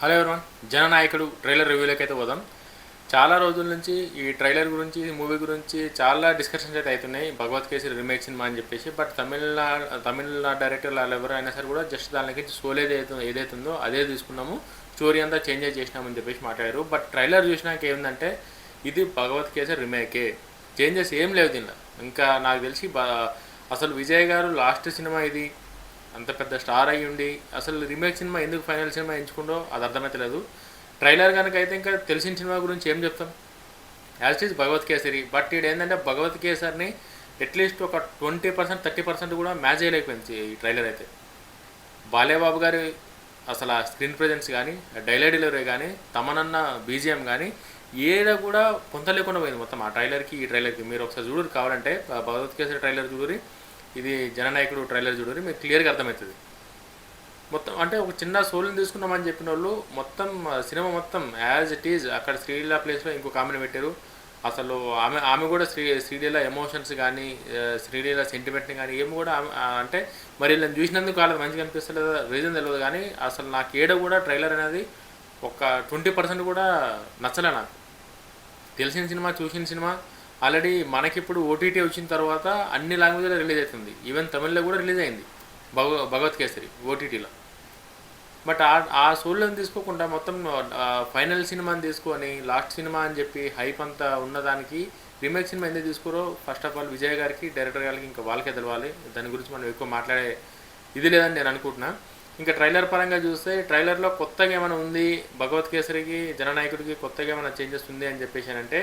Hello everyone, జననాయకుడు trailer రివ్యూలోకి అయితే పోదాం. చాలా రోజుల నుంచి ఈ ట్రైలర్ గురించి, మూవీ గురించి చాలా డిస్కషన్స్ అయితే అవుతున్నాయి. భగవత్ కేసరి రీమేక్ సినిమా అని చెప్పేసి. బట్ తమిళనాడు డైరెక్టర్ వాళ్ళు ఎవరు అయినా సరే కూడా జస్ట్ దానికి సోల్ ఏదైతే ఉందో అదే తీసుకున్నాము, స్టోరీ అంతా చేంజ్ చేసినామని చెప్పేసి మాట్లాడారు. బట్ ట్రైలర్ చూసినాక ఏముందంటే ఇది భగవత్ కేసరి రీమేకే, చేంజెస్ ఏం లేవు దీనిలో. ఇంకా నాకు తెలిసి అసలు విజయ్ గారు లాస్ట్ సినిమా ఇది, అంత పెద్ద స్టార్ అయ్యి ఉండి అసలు రీమేక్ సినిమా ఎందుకు ఫైనల్ సినిమా ఎంచుకుంటో అది అర్థమైతలేదు. ట్రైలర్ కనుక అయితే ఇంకా తెలిసిన సినిమా గురించి ఏం చెప్తాం, as it is Bhagavanth Kesari. But ఇది ఏంటంటే భగవత్ కేసరిని అట్లీస్ట్ ఒక 20% 30% కూడా మ్యాచ్ చేయలేకపోయింది ఈ ట్రైలర్ అయితే. బాలేబాబు గారి అసలు ఆ స్క్రీన్ ప్రెజెన్స్ కానీ, డైలాగ్ డెలివరీ కానీ, తమనన్న బీజిఎం కానీ ఏడ కూడా పొంత లేకుండా పోయింది మొత్తం ఆ ట్రైలర్కి ఈ ట్రైలర్కి. మీరు ఒకసారి చూడరు కావాలంటే, భగవత్ కేసరి ట్రైలర్ చూడరి, ఇది జననాయకుడు ట్రైలర్ చూడరి, మీకు క్లియర్గా అర్థమవుతుంది. మొత్తం అంటే ఒక చిన్న సోల్ని తీసుకున్నామని చెప్పిన వాళ్ళు మొత్తం సినిమా మొత్తం యాజ్ ఇట్ ఈజ్ అక్కడ శ్రీలీల ప్లేస్లో ఇంకో కామెడీ పెట్టారు. అసలు ఆమె కూడా శ్రీలీల ఎమోషన్స్ కానీ, శ్రీలీల సెంటిమెంట్ని కానీ ఏమి కూడా అంటే మరి వీళ్ళని చూసినందుకు వాళ్ళకి మంచిగా అనిపిస్తలేదు, రీజన్ తెలియదు. కానీ అసలు నాకు ఏడ కూడా ట్రైలర్ అనేది ఒక 20% కూడా నచ్చలే నాకు. తెలిసిన సినిమా, చూసిన సినిమా ఆల్రెడీ మనకిప్పుడు ఓటీటీ వచ్చిన తర్వాత అన్ని లాంగ్వేజ్లో రిలీజ్ అవుతుంది. ఈవెన్ తమిళ్లో కూడా రిలీజ్ అయింది భగవత్ కేసరి ఓటీటీలో. బట్ ఆ సోల్ని తీసుకోకుండా మొత్తం ఫైనల్ సినిమాని తీసుకొని లాస్ట్ సినిమా అని చెప్పి హైప్ అంతా ఉన్నదానికి రీమేక్ సినిమా ఎందుకు తీసుకోరో ఫస్ట్ ఆఫ్ ఆల్ విజయ్ గారికి, డైరెక్టర్ గారికి ఇంకా వాళ్ళకే తెలవాలి. దాని గురించి మనం ఎక్కువ మాట్లాడే ఇది లేదని నేను అనుకుంటున్నా. ఇంకా ట్రైలర్ పరంగా చూస్తే ట్రైలర్లో కొత్తగా ఏమైనా ఉంది, భగవత్ కేసరికి జననాయకుడికి కొత్తగా ఏమైనా చేంజెస్ ఉంది అని చెప్పేసి అంటే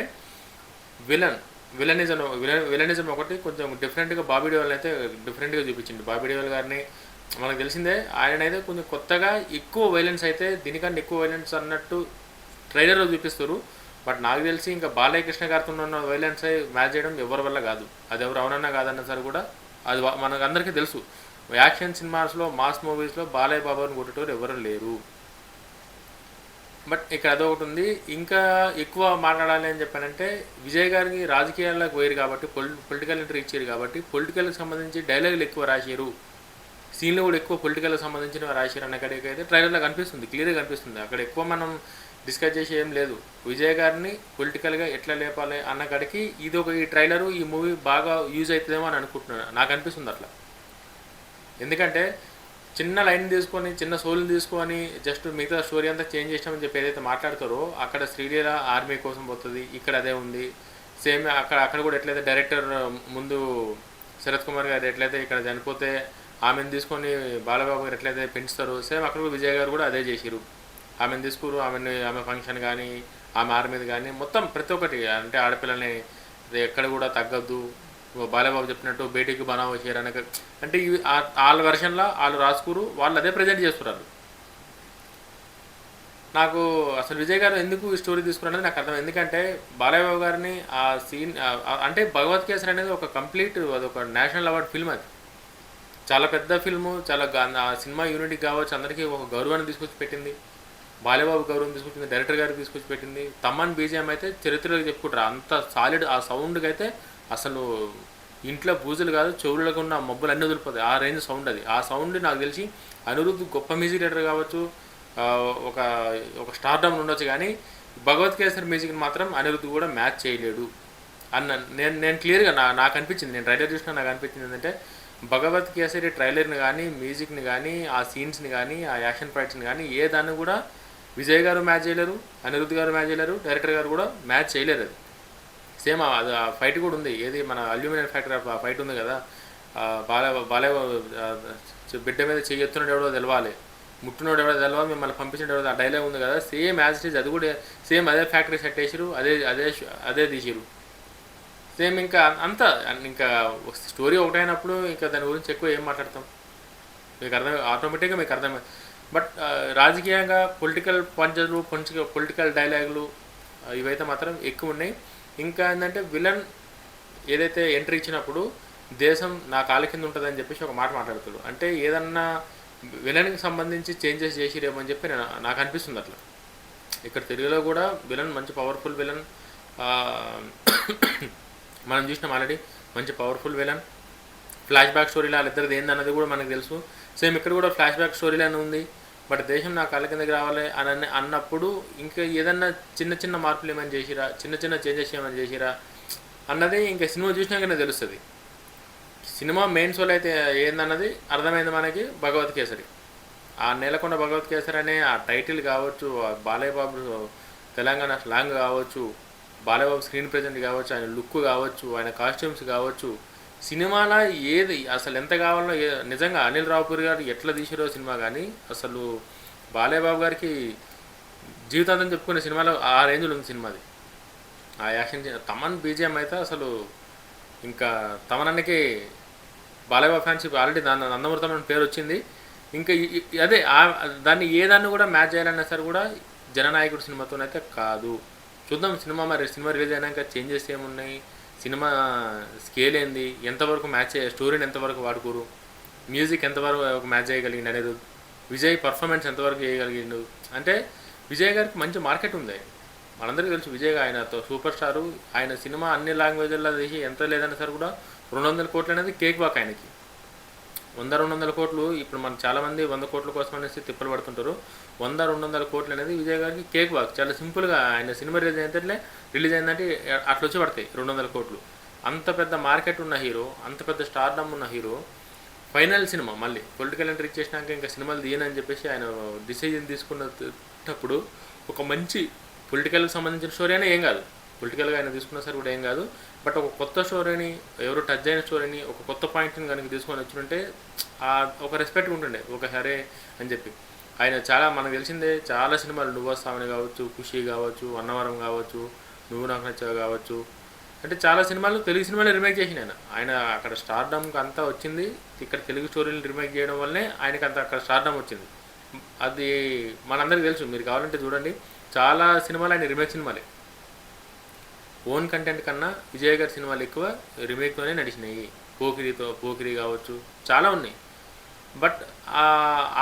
విలనిజం ఒకటి కొంచెం డిఫరెంట్గా బాబీ డియోల్ అయితే డిఫరెంట్గా చూపించింది. బాబీ డియోల్ గారిని మనకు తెలిసిందే, ఆయన అయితే కొంచెం కొత్తగా ఎక్కువ వైలెన్స్ అయితే దీనికన్నా ఎక్కువ వైలెన్స్ అన్నట్టు ట్రైలర్లో చూపిస్తారు. బట్ నాకు తెలిసి ఇంకా బాలయ్యకృష్ణ గారితో ఉన్న వైలెన్స్ మ్యాచ్ చేయడం ఎవరి వల్ల కాదు. అది ఎవరు అవునన్నా కాదన్నా సరే కూడా అది మనకు అందరికీ తెలుసు. యాక్షన్ సినిమాస్లో, మాస్ మూవీస్లో బాలయ్య బాబాని కొట్టేటోరు ఎవరు లేరు. బట్ ఇక్కడ అదొకటి ఉంది. ఇంకా ఎక్కువ మాట్లాడాలి అని చెప్పానంటే విజయ్ గారికి రాజకీయాల్లోకి పోయారు కాబట్టి, పొలిటికల్ ఎంట్రీ ఇచ్చారు కాబట్టి పొలిటికల్కి సంబంధించి డైలాగులు ఎక్కువ రాశారు, సీన్లు కూడా ఎక్కువ పొలిటికల్కి సంబంధించిన రాశారు అన్న కాడికి అయితే ట్రైలర్లో కనిపిస్తుంది, క్లియర్గా కనిపిస్తుంది. అక్కడ ఎక్కువ మనం డిస్కస్ చేసి ఏం లేదు. విజయ్ గారిని పొలిటికల్గా ఎట్లా లేపాలి అన్న కాడికి ఈ ట్రైలరు, ఈ మూవీ బాగా యూజ్ అవుతుందేమో అని అనుకుంటున్నాను, నాకు అనిపిస్తుంది అట్లా. ఎందుకంటే చిన్న లైన్ తీసుకొని, చిన్న సోల్ని తీసుకొని జస్ట్ మిగతా స్టోరీ అంతా చేంజ్ చేసామని చెప్పి ఏదైతే మాట్లాడతారో అక్కడ శ్రీలీల ఆర్మీ కోసం పోతుంది, ఇక్కడ అదే ఉంది. సేమ్ అక్కడ కూడా ఎట్లయితే డైరెక్టర్ ముందు శరత్ కుమార్ గారు ఎట్లయితే ఇక్కడ చనిపోతే ఆమెను తీసుకొని బాలబాబు గారు ఎట్లయితే పెంచుతారో సేమ్ అక్కడ కూడా విజయ్ గారు కూడా అదే చేసిరు. ఆమెను తీసుకురు, ఆమె ఫంక్షన్ కానీ, ఆమె ఆర్మీది కానీ మొత్తం ప్రతి ఒక్కటి అంటే ఆడపిల్లని ఎక్కడ కూడా తగ్గద్దు, బాలబాబు చెప్పినట్టు బేటీకి బనావ్ వచ్చారు అనక అంటే ఇవి వాళ్ళ వెర్షన్లో వాళ్ళు రాసుకురు, వాళ్ళు అదే ప్రజెంట్ చేస్తున్నారు. నాకు అసలు విజయ్ గారు ఎందుకు ఈ స్టోరీ తీసుకున్నది నాకు అర్థం. ఎందుకంటే బాలయ్యబాబు గారిని ఆ సీన్ అంటే భగవత్ కేసరి అనేది ఒక కంప్లీట్ అదొక నేషనల్ అవార్డ్ ఫిల్మ్. అది చాలా పెద్ద ఫిల్ము, చాలా ఆ సినిమా యూనిట్కి కావచ్చు అందరికీ ఒక గౌరవాన్ని తీసుకొచ్చి పెట్టింది. బాలయ్యబాబు గౌరవం తీసుకొచ్చింది, డైరెక్టర్ గారికి తీసుకొచ్చి పెట్టింది. తమ్మన్ బీజిఎం అయితే చరిత్రలో చెప్పుకుంటారు, అంత సాలిడ్. ఆ సౌండ్కి అయితే అసలు ఇంట్లో పూజలు కాదు, చెవులకు ఉన్న మబ్బులు అన్నీ వదిలిపోతాయి, ఆ రేంజ్ సౌండ్ అది. ఆ సౌండ్ నాకు తెలిసి అనిరుద్ధ్ గొప్ప మ్యూజిక్ డైరెక్టర్ కావచ్చు, ఒక ఒక స్టార్డమ్ ఉండొచ్చు, కానీ భగవత్ కేసరి మ్యూజిక్ని మాత్రం అనిరుద్ధ్ కూడా మ్యాచ్ చేయలేడు అన్న నేను క్లియర్గా నాకు అనిపించింది. నేను ట్రైలర్ చూసినా నాకు అనిపించింది ఏంటంటే భగవత్ కేసరి ట్రైలర్ని కానీ, మ్యూజిక్ని కానీ, ఆ సీన్స్ని కానీ, ఆ యాక్షన్ ఫైట్స్ని కానీ ఏ దాన్ని కూడా విజయ్ గారు మ్యాచ్ చేయలేరు, అనిరుద్ధ్ గారు మ్యాచ్ చేయలేరు, డైరెక్టర్ గారు కూడా మ్యాచ్ చేయలేరు. అది సేమ్ అది ఆ ఫైట్ కూడా ఉంది, ఏది మన అల్యూమినియం ఫ్యాక్టరీ ఆ ఫైట్ ఉంది కదా, బాలయ్య బిడ్డ మీద చెయ్యొత్తునోడు ఎవడో తెలవాలి, ముట్టునోడు ఎవడో తెలవాలి, మిమ్మల్ని పంపించిన ఎవడో, ఆ డైలాగ్ ఉంది కదా, సేమ్ యాజ్ ఇట్ ఈజ్ అది కూడా సేమ్ అదే ఫ్యాక్టరీ సెట్ వేసిరు, అదే తీసిరు సేమ్. ఇంకా అంతా ఇంకా స్టోరీ ఒకటైనప్పుడు ఇంకా దాని గురించి ఎక్కువ ఏం మాట్లాడతాం, మీకు అర్థం ఆటోమేటిక్గా మీకు అర్థమే. బట్ రాజకీయంగా పొలిటికల్ పంచలు, పొలిటికల్ డైలాగులు ఇవైతే మాత్రం ఎక్కువ ఉన్నాయి. ఇంకా ఏంటంటే విలన్ ఏదైతే ఎంట్రీ ఇచ్చినప్పుడు దేశం నా కాళ్ళ కింద ఉంటుందని చెప్పేసి ఒక మాట మాట్లాడతాడు. అంటే ఏదన్నా విలన్కి సంబంధించి చేంజెస్ చేసిరేమో అని చెప్పి నాకు అనిపిస్తుంది అట్లా. ఇక్కడ తెలుగులో కూడా విలన్ మంచి పవర్ఫుల్ విలన్ మనం చూసినాం ఆల్రెడీ, మంచి పవర్ఫుల్ విలన్. ఫ్లాష్ బ్యాక్ స్టోరీలో వాళ్ళిద్దరిది ఏందన్నది కూడా మనకు తెలుసు. సేమ్ ఇక్కడ కూడా ఫ్లాష్ బ్యాక్ స్టోరీలోనే ఉంది. బట్ దేశం నా కాళ్ళ కిందకి రావాలి అని అన్నప్పుడు ఇంకా ఏదన్నా చిన్న చిన్న మార్పులు ఏమైనా చేసిరా, చిన్న చిన్న చేంజెస్ ఏమైనా చేసిరా అన్నది ఇంకా సినిమా చూసినాకనే తెలుస్తుంది. సినిమా మెయిన్ సోల్ అయితే ఏందన్నది అర్థమైంది మనకి భగవత్ కేసరి. ఆ నేలకొండ భగవత్ కేసరి అనే ఆ టైటిల్ కావచ్చు, ఆ బాలయ్య బాబు తెలంగాణ స్లాంగ్ కావచ్చు, బాలయ్య బాబు స్క్రీన్ ప్రెజెంట్ కావచ్చు, ఆయన లుక్ కావచ్చు, ఆయన కాస్ట్యూమ్స్ కావచ్చు, సినిమాలో ఏది అసలు ఎంత కావాలో నిజంగా అనిల్ రావుపూరి గారు ఎట్లా తీసిరో సినిమా కానీ అసలు బాలయ్య బాబు గారికి జీవితాంతం చెప్పుకునే సినిమాలో ఆ రేంజ్లో ఉంది సినిమాది. ఆ యాక్షన్ తమన్ బీజిఎం అయితే అసలు ఇంకా తమనన్నకి బాలయ్య బాబు ఫ్యాన్షిప్ ఆల్రెడీ దాని నందమూరి అని పేరు వచ్చింది. ఇంకా అదే దాన్ని ఏదాన్ని కూడా మ్యాచ్ చేయాలన్నా సరే కూడా జననాయకుడు సినిమాతోనైతే కాదు. చూద్దాం సినిమా మరి సినిమా రిలీజ్ అయినాక చేంజెస్ ఏమున్నాయి, సినిమా స్కేల్ ఏంది, ఎంతవరకు మ్యాచ్ స్టోరీని ఎంతవరకు వాడుకోరు, మ్యూజిక్ ఎంతవరకు ఒక మ్యాచ్ చేయగలిగింది అనేది, విజయ్ పర్ఫార్మెన్స్ ఎంతవరకు చేయగలిగిండు అంటే విజయ్ గారికి మంచి మార్కెట్ ఉంది. మనందరికీ తెలుసు విజయ్ ఆయనతో సూపర్ స్టారు. ఆయన సినిమా అన్ని లాంగ్వేజ్ల్లో తీసి ఎంత లేదన్నా సరే కూడా 200 కోట్లు అనేది కేక్ వాక్ ఆయనకి. 100-200 కోట్లు ఇప్పుడు మనం చాలామంది 100 కోట్ల కోసం అనేసి తిప్పలు పడుతుంటారు. 100-200 కోట్లు అనేది విజయ్ గారికి కేక్ వాక్. చాలా సింపుల్గా ఆయన సినిమా రిలీజ్ అయిందంటే అట్లా వచ్చి పడతాయి 200 కోట్లు. అంత పెద్ద మార్కెట్ ఉన్న హీరో, అంత పెద్ద స్టార్డమ్ ఉన్న హీరో ఫైనల్ సినిమా మళ్ళీ పొలిటికల్ ఎంట్రీ ఇచ్చేసినాక ఇంకా సినిమాలు తీయనని చెప్పేసి ఆయన డిసిజన్ తీసుకున్నప్పుడు ఒక మంచి పొలిటికల్కి సంబంధించిన స్టోరీ అయినా ఏం కాదు, పొలిటికల్గా ఆయన తీసుకున్న సరే కూడా ఏం కాదు, బట్ ఒక కొత్త స్టోరీని, ఎవరు టచ్ అయిన స్టోరీని, ఒక కొత్త పాయింట్ని కనుక తీసుకొని వచ్చింటే ఒక రెస్పెక్ట్ ఉంటుండే, ఒక సరే అని చెప్పి. ఆయన చాలా మనకు తెలిసిందే చాలా సినిమాలు, నువ్వు వస్తావని కావచ్చు, ఖుషి కావచ్చు, అన్నవరం కావచ్చు, నువ్వు నాకు నచ్చావు కావచ్చు, అంటే చాలా సినిమాలు తెలుగు సినిమాలు రీమేక్ చేసిన ఆయన అక్కడ స్టార్డమ్కి అంతా వచ్చింది. ఇక్కడ తెలుగు స్టోరీలు రీమేక్ చేయడం వల్లనే ఆయనకి అంత అక్కడ స్టార్డమ్ వచ్చింది. అది మనందరికీ తెలుసు, మీరు కావాలంటే చూడండి చాలా సినిమాలు ఆయన రీమేక్ సినిమాలే. ఓన్ కంటెంట్ కన్నా విజయ్ గారి సినిమాలు ఎక్కువ రీమేక్తోనే నడిచినాయి. పోకిరి కావచ్చు చాలా ఉన్నాయి. బట్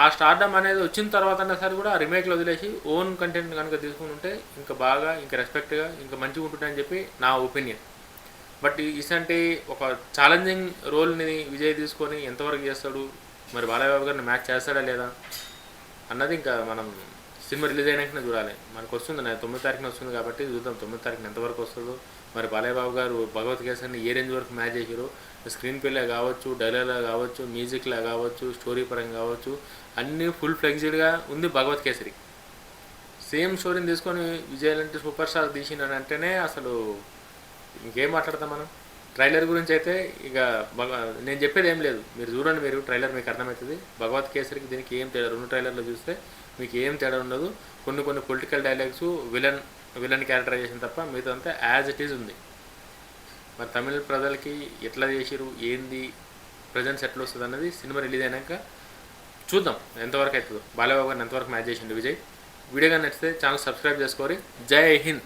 ఆ స్టార్డమ్ అనేది వచ్చిన తర్వాత అన్నా సరే కూడా ఆ రిమేక్లో వదిలేసి ఓన్ కంటెంట్ కనుక తీసుకుని ఉంటే ఇంకా బాగా, ఇంకా రెస్పెక్ట్గా, ఇంకా మంచిగా ఉంటుందని చెప్పి నా ఒపీనియన్. బట్ ఇసంటి ఒక ఛాలెంజింగ్ రోల్ని విజయ్ తీసుకొని ఎంతవరకు చేస్తాడు, మరి బాలయ్య బాబు గారిని మ్యాచ్ చేస్తాడా లేదా అన్నది ఇంకా మనం సినిమా రిలీజ్ అయినాకనే చూడాలి. మనకు వస్తుంది 9వ తారీఖున వస్తుంది కాబట్టి చూద్దాం 9వ తారీఖున ఎంతవరకు వస్తుందో. మరి బాలయ్య బాబు గారు భగవత్ కేసరిని ఏ రేంజ్ వరకు మ్యాచ్ చేసారు, స్క్రీన్ ప్లేలా కావచ్చు, డైలాగ్లా కావచ్చు, మ్యూజిక్లా కావచ్చు, స్టోరీ పరంగా కావచ్చు, అన్నీ ఫుల్ ఫ్లెక్సిడ్గా ఉంది భగవత్ కేసరి. సేమ్ స్టోరీని తీసుకొని విజయ్ లాంటి సూపర్ స్టార్ తీసినంటేనే అసలు ఇంకేం మాట్లాడతాం మనం. ట్రైలర్ గురించి అయితే ఇక నేను చెప్పేది ఏం లేదు, మీరు చూడండి, మీరు ట్రైలర్ మీకు అర్థమవుతుంది. భగవత్ కేసరికి దీనికి ఏం తేడా, 2 ట్రైలర్లో చూస్తే మీకు ఏం తేడా ఉండదు. కొన్ని పొలిటికల్ డైలాగ్స్, విలన్ క్యారెక్టరైజేషన్ తప్ప మిగతా అంతా యాజ్ ఇట్ ఈజ్ ఉంది. మరి తమిళ ప్రజలకి ఎట్లా చేసిరు, ఏంది ప్రజెన్స్ ఎట్లా వస్తుంది అన్నది సినిమా రిలీజ్ అయినాక చూద్దాం ఎంతవరకు అవుతుందో. బాలయ్య బాబు గారిని ఎంతవరకు మ్యాచ్ చేసిండు విజయ్. వీడియో కానీ నచ్చితే ఛానల్ సబ్స్క్రైబ్ చేసుకోరి. జై హింద్.